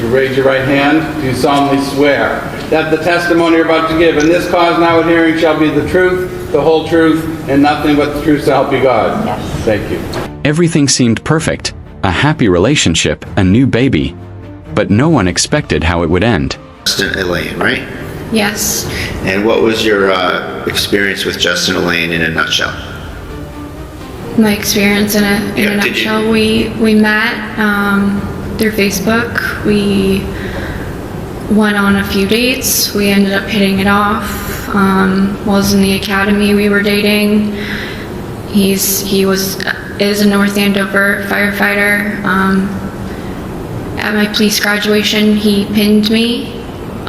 You raise your right hand. Do you solemnly swear that the testimony you're about to give in this cause now and hearing shall be the truth, the whole truth, and nothing but the truth, so help you God? Yes. Thank you. Everything seemed perfect, a happy relationship, a new baby. But no one expected how it would end. Justin Elaine, right? Yes. And what was your experience with Justin Elaine in a nutshell? My experience in a Yeah, did nutshell, we met through Facebook. We went on a few dates. We ended up hitting it off. Was in the academy we were dating. He is a North Andover firefighter. At my police graduation, he pinned me,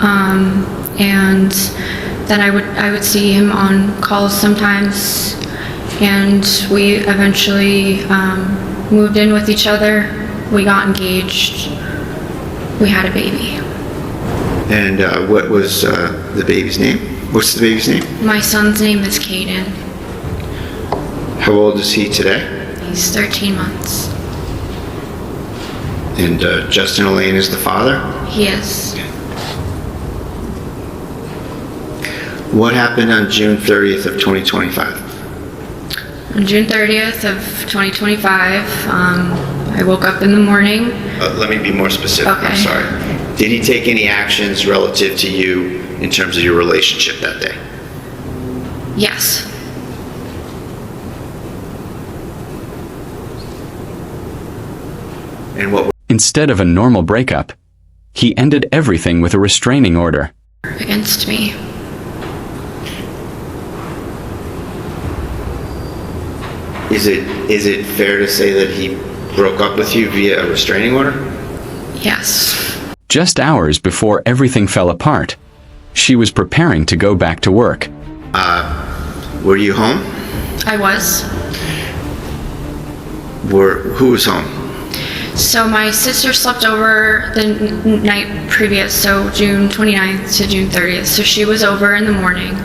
and then I would see him on calls sometimes, and we eventually moved in with each other. We got engaged. We had a baby. And what was the baby's name? What's the baby's name? My son's name is Caden. How old is he today? He's 13 months. And Justin Elaine is the father? He is. What happened on June 30th of 2025? On June 30th of 2025, I woke up in the morning. Let me be more specific. Okay. I'm sorry. Did he take any actions relative to you in terms of your relationship that day? Yes. And what? Instead of a normal breakup, he ended everything with a restraining order. Against me. Is it fair to say that he broke up with you via a restraining order? Yes. Just hours before everything fell apart, she was preparing to go back to work. Were you home? I was. Who was home? So my sister slept over the night previous, so June 29th to June 30th. So she was over in the morning.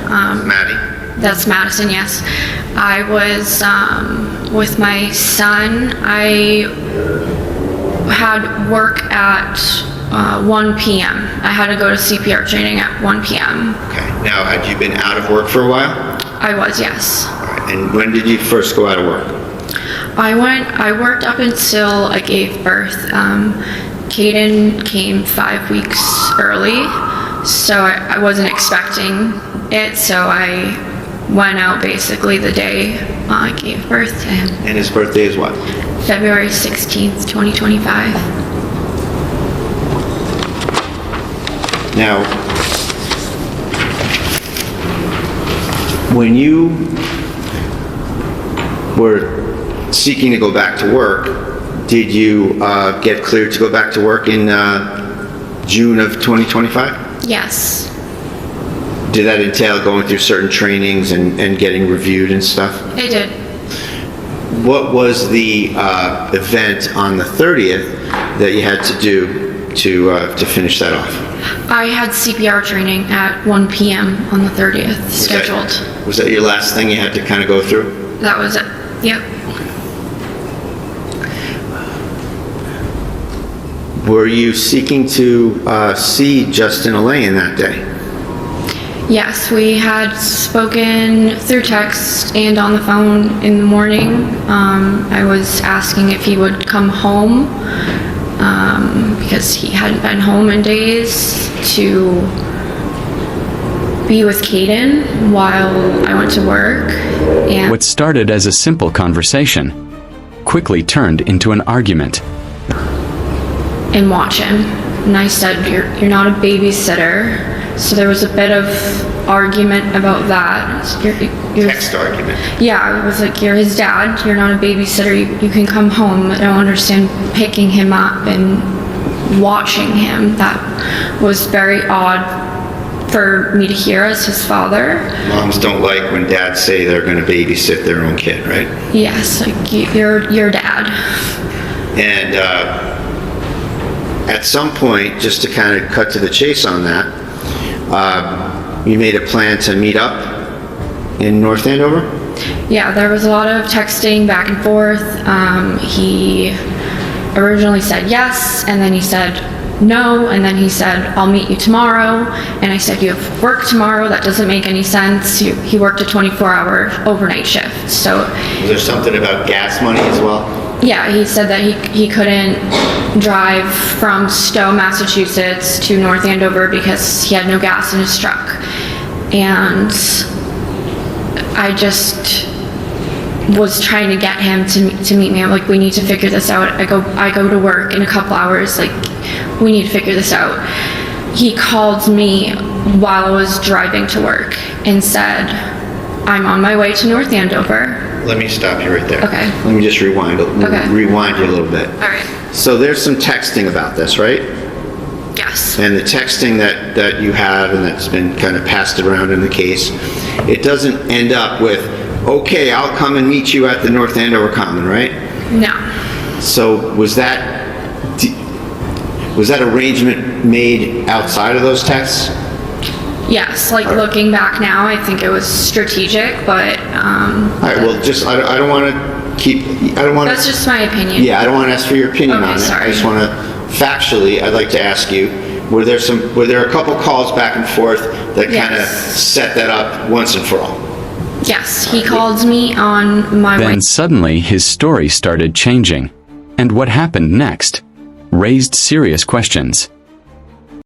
Maddie? That's Madison, yes. I was with my son. I had work at 1 p.m. I had to go to CPR training at 1 p.m. Okay. Now, had you been out of work for a while? I was, yes. All right. And when did you first go out of work? I worked up until I gave birth. Caden came 5 weeks early, so I wasn't expecting it, so I went out basically the day I gave birth to him. And his birthday is what? February 16th, 2025. Now, when you were seeking to go back to work, did you get cleared to go back to work in June of 2025? Yes. Did that entail going through certain trainings and getting reviewed and stuff? I did. What was the event on the 30th that you had to do to finish that off? I had CPR training at 1 p.m. on the 30th scheduled. Was that your last thing you had to kind of go through? That was it. Yep. Were you seeking to see Justin Elaine that day? Yes, we had spoken through text and on the phone in the morning. I was asking if he would come home because he hadn't been home in days to be with Caden while I went to work. And What started as a simple conversation quickly turned into an argument. watch him. And I said, you're not a babysitter. So there was a bit of argument about that. You're Text argument. Yeah, I was like, you're his dad, you're not a babysitter, you can come home. I don't understand picking him up and watching him. That was very odd for me to hear as his father. Moms don't like when dads say they're going to babysit their own kid, right? Yes, like your dad. And at some point, just to kind of cut to the chase on that, you made a plan to meet up in North Andover? Yeah, there was a lot of texting back and forth. He originally said yes, and then he said, no, and then he said, I'll meet you tomorrow, and I said, you have work tomorrow? That doesn't make any sense. He worked a 24-hour overnight shift, so... Was there something about gas money as well? Yeah, he said that he couldn't drive from Stowe, Massachusetts to North Andover because he had no gas in his truck. And I just was trying to get him to meet me. I'm like, we need to figure this out. I go to work in a couple hours, like, we need to figure this out. He called me while I was driving to work and said, I'm on my way to North Andover. Let me stop you right there. Okay. Let me just rewind you a little bit. All right. So there's some texting about this, right? Yes. And the texting that you have and that's been kind of passed around in the case, it doesn't end up with, okay, I'll come and meet you at the North Andover Common, right? No. So was that arrangement made outside of those texts? Yes, like looking back now, I think it was strategic, but All right, well, I don't want to that's just my opinion. Yeah, I don't want to ask for your opinion Okay, on it. sorry. I just want to, factually, I'd like to ask you, were there a couple calls back and forth that kind of Yes. set that up once and for all? Yes, he called me on my way. Then suddenly his story started changing. And what happened next raised serious questions.